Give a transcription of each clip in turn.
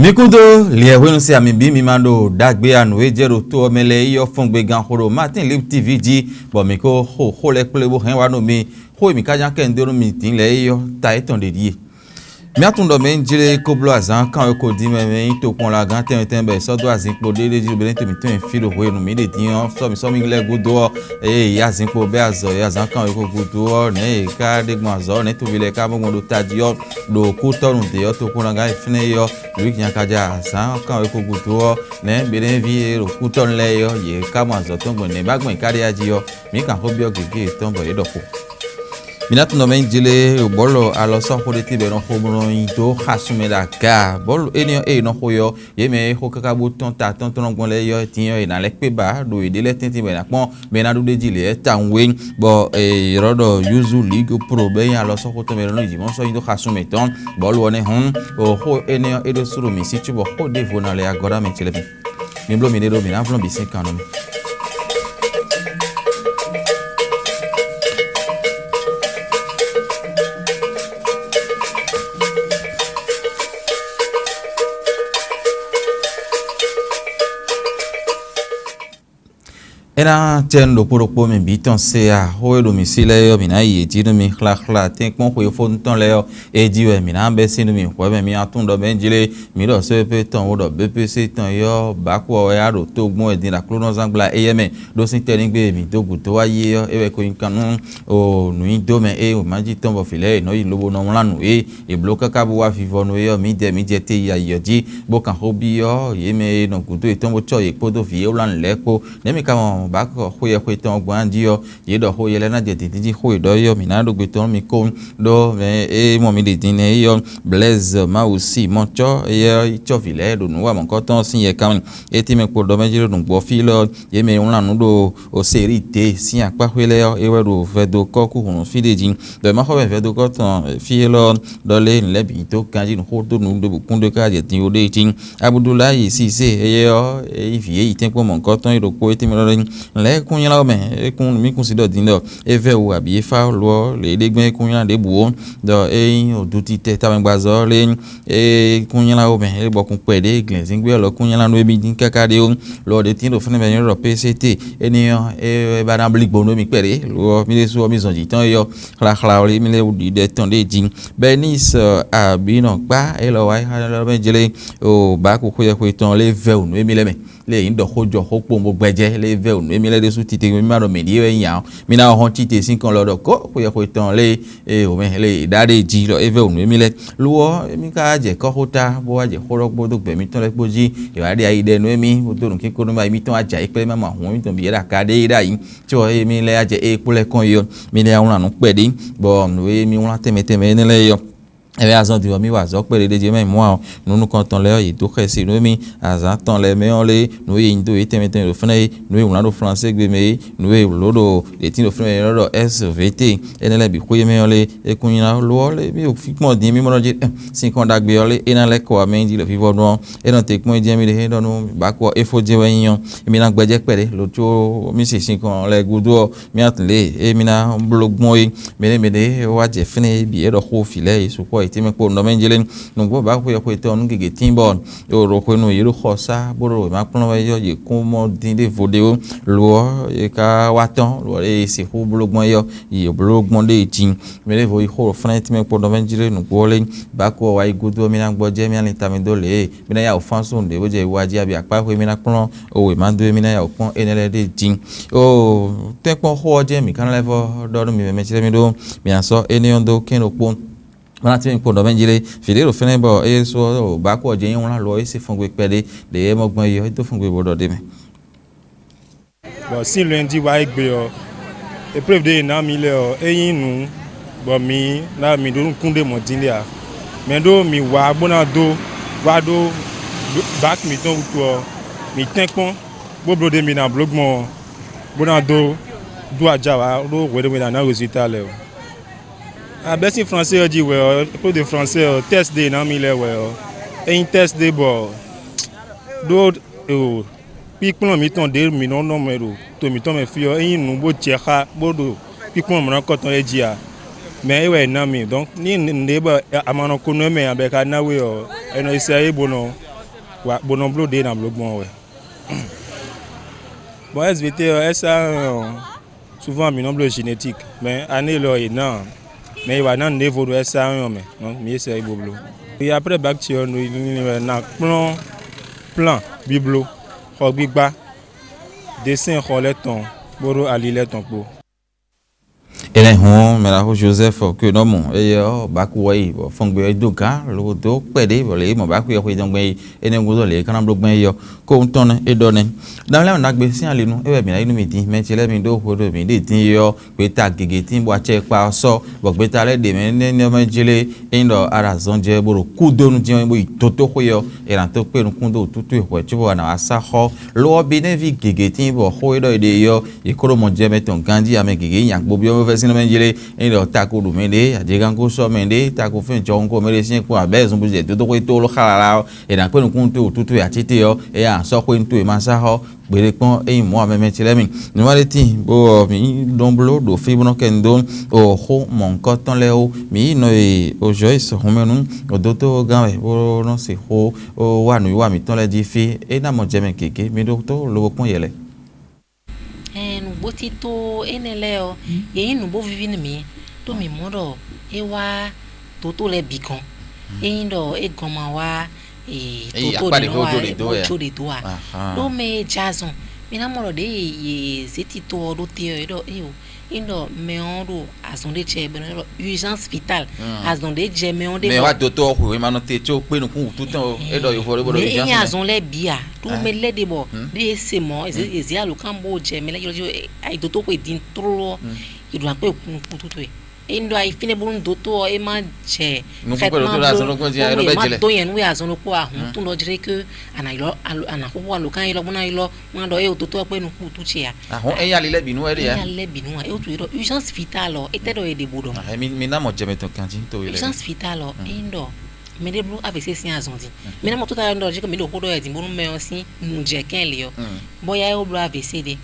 Mikudo liewenu se amibi mimando dagbe anu ejero to omele iyo fungbe ganhoro Martin Lip TV ji bo miko ho le plebo hen wa no mi ho mi kajan ken dero mi tin le iyo ta eton de die mi atundo me njire koblo azan kan ko di me to pon la gan ten be so do azin po de ji obìnrin to mi to en filo ho enu mi de diyan so mi le godo ya azin po be azo ya azan kan ko godo ne ka de gbon azo ne to bi le ka mo do taji yo do ku torun de yo to pon la gan fine yo lui qui akaja azan kan ko godo ne be den vi ro ku torun le yo ye ka mo azo to gbon ne ba gbon ikari aji yo mi kan ho bi o gege to bo ye do ko Minat no men jile bolo alo so ko de tibe no ko bro into khasume da ka bolo enio no ko yo ye me ko kaka buton ta ton ton gon le yo tin yo na le pe ba do ide le tin tibe na pon me na do de jile tanwe bo rodo yuzu ligue pro be alo so ko to me no ji mon so into khasume ton bolo one hun o ko enio do suru mi si tu bo ko de vona le agora me chile mi blo mi do mi na vlon bi 5 ans Ena tendo poropo me biton se a ho domicile yo mina ye jinu mi khla ten kon ko fo nton le yo e jiwe mina be sinu mi ko be mi atun do benjile mi do so pe ton wo do BPC ton yo ba ko ya do to gbon edin la clono zangla eyeme do sin terin gbe mi do guto wa ye yo e we ko nkanu o nu indo me e o maji ton bo file no yi lobo no lanu e bloka ka bo wa vivo no yo mi je te ya yo ji bo kan hobi yo ye me no guto e ton bo cho ye podo fi o lan le ko ne mi ka ba ko hoye ko ton gwan dio ye do hoye le na je titi hoye do yo mina do gbeton mi ko do e mo mi de din e yo Blaise ma aussi mon cho ye cho vile do nu wa mon ko ton sin ye kan e ti me po do me jiro dun gbo fi lo ye me un lanu do o seri te sin apa hwele yo e we do fe do ko ku hun fi de jin do ma ho fe do ko ton fi lo do le le bi to kan jin ho do nu do kun de ka je tin o de tin Abdoulaye Cissé e yo e vie iten po mon ko ton e do ko e ti me lo le kunyala me e kun mi consider dindo e ve ou abi fa lo le degben kunyala de buo do e o duti te ta ngbazo le e kunyala o me e bo kun pede glazing gbe lo kunyala no bi din kakade o lo de tin do fune be yo PCT eniyan e ba na blik bono mi pere lo mi le so mi zonji tan yo khla le mi le di de ton de jin benis abi no gba e lo wa ha lo be jele o ba ku ko ye ko ton le ve o no mi le me le yin do hojo hopo mo gbeje le ve o mi le de su tite mi ma do me di e yan mi na hon tite sin kan lo do ko ye ko ton le o me le dade ji lo e ve o mi le luo mi ka je ko hota bo wa je horo gbo do gbe mi ton le poji e wa de ayi de no mi o to run ki ko no ma mi ton aja ipe ma ma hun mi ton bi ra ka de ira yin ti o mi le aje e po le kan yo mi le awun anu pe de bo no mi won teme ni le yo ebe azan di mi wa zo pere deje me mo a nunu kan ton le yi to khesi no mi azan ton le me on le no yi ndo yi teme lo fune no yi wona do français gbe me no yi lodo de tin lo fune lodo SVT enele bi ko ye me on le e kunyina lo le mi o fi mo din mi mo je sin kan dagbe on le ena le ko me di lo fi bo don e don te pon je mi le don no ba ko e fo je we yan mi na gbeje pere lo to mi se sin kan le gudo mi atle e mi na blog mo yi me de wa je fune bi e do ko file e so ko ti me po no menjele no go ba ko ko te onu gege timbon o ro ko no yiru khosa boro ma pon we yo ye ko mo din de vodeo lo e ka watan lo e si hu blogbon yo ye blogbon de tin me le vo ho fran ti me po no menjele no go le ba ko wa igodo mi na gbo je mi ani ta mi do le mi na ya o fanso nde bo je iwaji abi apa ko mi na pon o we ma do mi na ya o pon enele de tin o te pon ho je mi kan le vo do mi me chile mi do mi aso enion do ken o pon mana ti mi po do menjile fidelo fene bo e so ba ko je yin won lo e si fungwe pede de e mogbon yo to fungwe bodo de me bo si lundi wa igbe o e preuve de na mi le o eyin nu bo mi na mi do kunde mo din le a me do mi wa gbona do wa do back mi ton to mi tenkpon bo de mi na blog mo gbona do aja wa do we de mi na résultat le o Abesi français dit ouais pour des français test day na mi le ouais un test day bo do pipon mi ton de mi non me do to mi ton me fi o yin nu bo cheha bo do pipon mo ko ton e ji a mais e we na mi donc ni ndeba amano ko no me abeka na we o eno ise e bo no wa bon blo de na blo bon ouais bon SVT ça souvent mi nombre génétique mais année là et non mais il va dans niveau de ça mais non mais c'est boblo et après bactéries nous na plan biblo ko gbigba dessin ko leton boro ali leton po ele hon mera ho Joseph que no mo e yo ba ku wai bo fong be do ka lo do pe de bo le mo ba ku yo ko jong be ene nguzo le kana blog ben yo ko ton e do ne dan le na gbe si ale nu e be mi na inu mi tin me chele mi do ho do mi de tin yo pe ta gege tin bo che pa so bo gbe ta le de me ne me jele indo ara zonje bo ku do nu tin bo itoto ho yo e ran to pe nu kun do tutu e ho che bo na asa ho lo bi ne vi gege tin bo ho do de yo e ko mo je me ton ganji ame gege yan bo bi o sino menjele endo tako du mende ajegan ko so mende tako fen jonko mere sin ko abe zumbu je to ko to lo khala e dan pe nkun to tutu ya tite yo e a so ko ntu e masa ho gbere pon e mo ameme chilemi ni wale ti bo mi domblo do fi bono kendo o ho mon koton le o mi no e o joyce ho menu o doto gan e bo no se ho o wa nu wa mi ton le di fi e na mo jeme keke mi do to lo pon yele no botito eneleo e no bo vivi mi to mi modo e wa toto le bikon e ndo e goma wa e toto le do do me jason mi na modo de e zetito do te do e o indo me ondo azonde che benelo urgence vitale azonde je me onde me wa docteur ko e mano te cho pe no ku tutan e do yo fo bo urgence e azon le bia to me le de bo de ese mo ezi alo kambo je me le yo ai docteur ko din tro yo do pe ku tutu indo ai fine bon docteur e ma je no ko docteur azon ko je ro bejele to yen we azon ko ahun tun lo dire ke ana ko wa lo kan ilo bona ilo mo do e docteur pe no ku tutu ya ahun e ya le binu e de ya le binu e o tu urgence vitale e te do e de bodo mi na mo jeme to kanji to ile urgence vitale indo me de blu avec ces azondi me na mo tota ndo je ko me do ko do e di mo me o si mu je ken le yo boya e o blu AVC de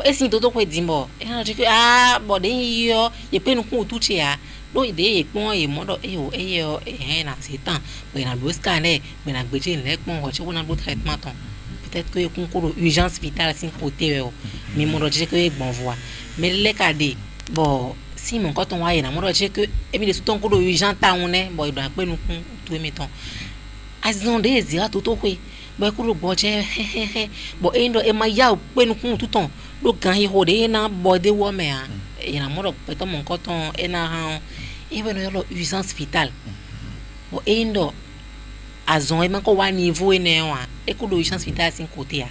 esi toto ko dimbo e na je bo de yo ye pe nu ku tutu ya do de e pon e modo e o e yo e na setan we na do scanner me na gbeje le pon o che wona do traitement ton peut-être que kun ko urgence vitale sin côté o mi modo je que bon voix mais le cadé bon si mon coton wa na modo je que e mi de ton ko urgent ta won bo do pe nu kun tu mi ton azon de zira toto ko bo ko lo bo je bo endo e ma ya pe nu kun tu ton lo gan hi ho de na bo de wo me a e na modo pe to mon coton e na ha e bueno yo urgence vitale bo endo azon e man ko wa niveau ene wa e ko do urgence vitale sin côté ya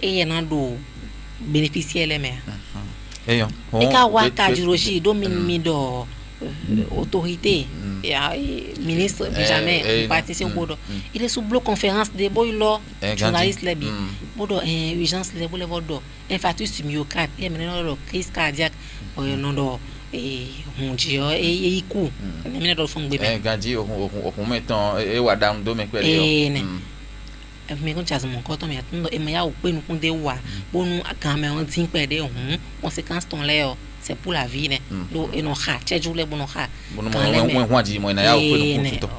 e na do bénéficier les mères e ka wa ka juroji do mi do autorité ya ministre jamais participer bodo il est sous bloc conférence de boylo journaliste lebi bodo urgence le bodo infarctus myocarde e meneno crise cardiaque non do e hunjio e iku meneno do fun gbebe ganji o meton e wa dam do me kwele yo me kon chas mon koto me atundo e me ya o pe nu kun de wa bonu kan me on tin pe de conséquence ton le c'est pour la vie ne do e no ha che jule bono ha mo mo ji mo na ya o pe nu kun to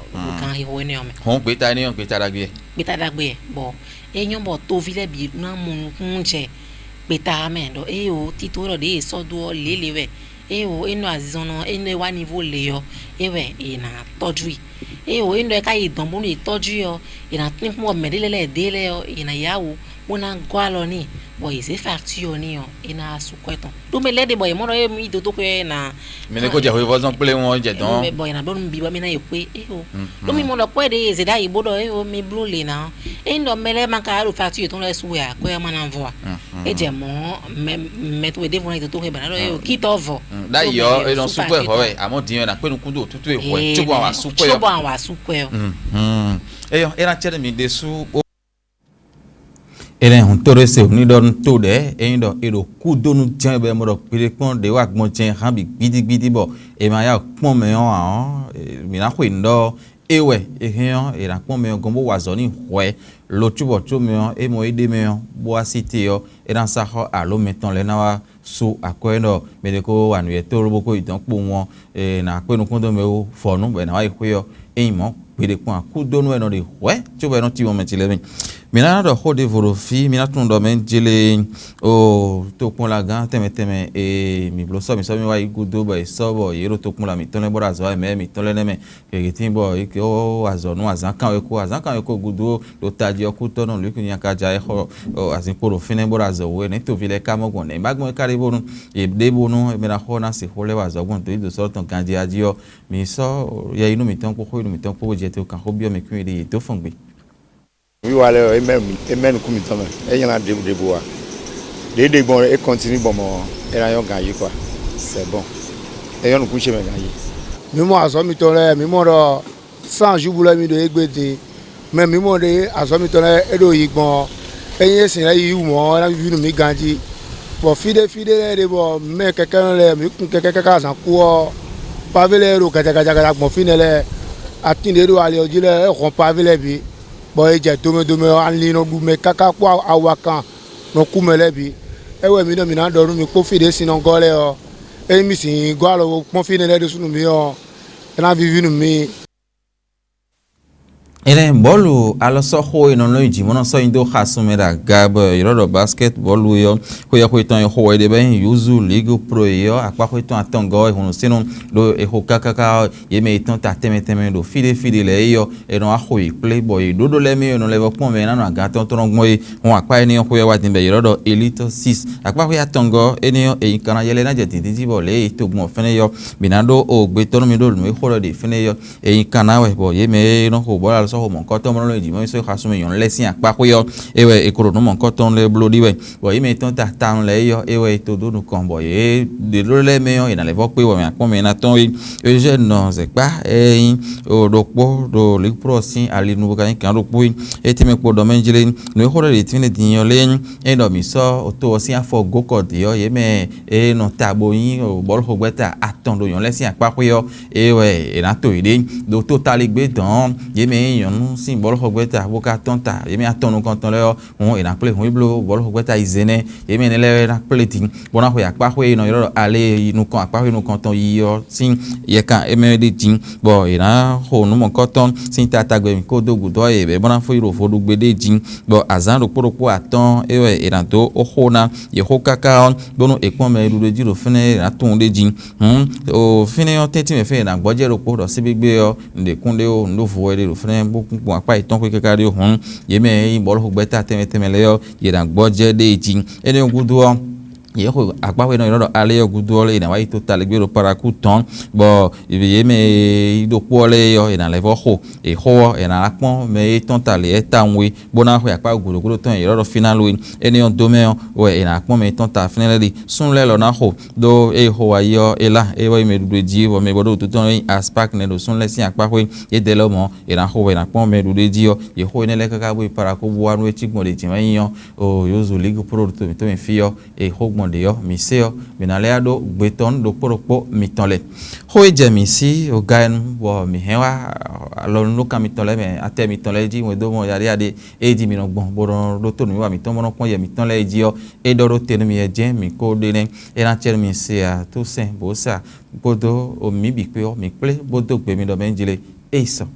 kan hi ho ne o me hon pe ta ni on pe ta dagbe bo e nyon bo to vile bi na mun kun je pe ta me do e o ti to ro de so do lele we e o eno azizono eno wa niveau le yo e we e na toju e o eno ka idon bo ni toju yo e na tin mo me lele de le yo e na yawo wona gwalo ni bo ise facture ni yo e na sukweton do me le de boy mo ro e mi do to ko na me ne ko je ho vozon ple won je don me boy na do mi ba me na e pe e o do mi mo lo pe de ze da ibo do e o mi blue le na e ndo me le man ka ro facture ton le su ya ko e ma na voa e je mo me to de vona do to ko ba na do e o ki to vo da yo e don sukwe ho we amo din na pe nu kun do tutu e ho chubo wa sukwe yo chubo wa sukwe yo e yo era chere mi de su ele hun tore se ni don to de e ndo e do ku donu jan be mo do pere pon de wa gbon jan han bi gbidi bo e ma ya pon me on a mi na ko ndo ewe e hen e ra pon me gombo wa zo ni hwe lo chubo chu me e mo ide me bo asite yo e dan sa ho a lo meton le na wa so akwendo me de ko wa nu e to ro ko idan po won e na pe nu kun do me o fonu be na wa ihwe yo e mo gbede pon akudo no de we tu be no ti moment le mi mina do ho de vorofi mina tun do men jele o to pon la gan teme e mi bloso mi so mi wa igudo ba so bo yero to pon la mi ton le bora zo me mi ton le ne me ke tin bo e ke o azo no azan kan e ko gudo do taji okuto no lu kunya ka ja e ho azin poro fine bora zo we ne to vile kamo gon ne bagmo karibo no e debo no me na ho na se ho le wa zo gon to do so ton kan di adio mi so ya inu mi ton ko ho inu mi ton ko je te kan ho bio me kun ide to fongbe oui wale amen ku mi ton me e yan debo wa de bon et continue bon e la yon gagner quoi c'est bon e yon ku che me gagner mi mo aso mi ton le mi mo ro 100 jours bula mi do egbete mais mi mo de aso mi ton le e do yigbon eyin sin le yi mo na vi nu mi ganji bo fide le de bo me keke le mi kun keke ka san ku o pavele ro gaja gbon fine le atinde do ale oji le e kon pavele bi bo e je dome an li no bu me kaka ku awakan no ku mele bi e we mi no mi na do ru mi po fide sin ngo le o e mi sin go alo pon fine le de sunu mi o na vi nu mi ele bolu aloso ho ino no jimono so indo khasumera gab yoro basketball yo hoya ko ton ho de ben yuzu ligue pro yo akwa ko ton atongo ehunu sinu do e ho kakaka yeme ton ta teme do fide le yo e no aho playboy do le mi no le pon me na no aga ton ton gmo yi won akwa ni ho ya wa tin be yoro elite 6 akwa ko ya tongo eni yo e kana yele na je titi bo le to gmo fene yo binado o gbe ton mi do no ho de fene yo e kana we bo yeme no ho bo so mon coton mon le di mo so khasume yon lesin akpa ko yo ewe ekoro no mon coton le blodi we bo yime ton ta tan le yo ewe to do no kombo e de lo le me yo ina le vo pe wo me akon me na ton yi e je no ze pa e o do po do le pro sin ali nu kan kan do po e ti me po do menjile no ho re ti ne din yo le e do mi so o to sin afo go ko de yo yeme e no tabo yin o bol ho gbeta aton do yon lesin akpa ko yo ewe e na to ide do total gbe dan yeme yon sin bol hogbeta boka tonta yemi atonu kanton le on ina play on iblo bol hogbeta izene yemi ne le na play tin bona ho ya pa ho ino yoro ale inu kan pa ho inu kanton yo sin ye kan emedi tin bo ina ho nu mon kanton sin tata gbe mi ko dogu do e be bona fo iro fo do gbede tin bo azan ro poropo aton ewe ina to o ho na ye ho kaka on bono ekpon me du de jiro fene na ton de jin o fene on tenti me fe na gboje ro po do sibigbe yo nde kunde o ndo fo de ro fene bon apa iton ko kekari hun yeme bol hogbeta teme le yo yera gboje de tin ene gudu ye ko agbawe no yoro ale yo gudu le na wa total gbero para ku ton bo yeme do pole yo ina le vo ho e ho ina akpon me ton tale etanwe bona ho apa gudu ton yoro final win ene on dome we ina akpon me ton ta finally sun le lo na ho do e ho ayo ela e we me du di wo me bodo ton aspak ne do sun le sin apa ho e de lo mo ina ho ina akpon me du di yo ye ho ne le kaka bo para ko bo anu e chigmo de tin yo o yozo ligue pro to me fio e ho de yo miseo binaleado gbeton do poropo mitole hoje misi o gain wo mi hewa alon lo kan mitole me ate mitole ji we do mo yari ade e di mi no gbon boron do to mi wa mi ton mo pon ye mitole ji yo e do ro tenu mi eje mi ko de ne e na cher mi se a to sen bo sa bodo o mi bi pe o mi ple bodo gbe mi do benjile e so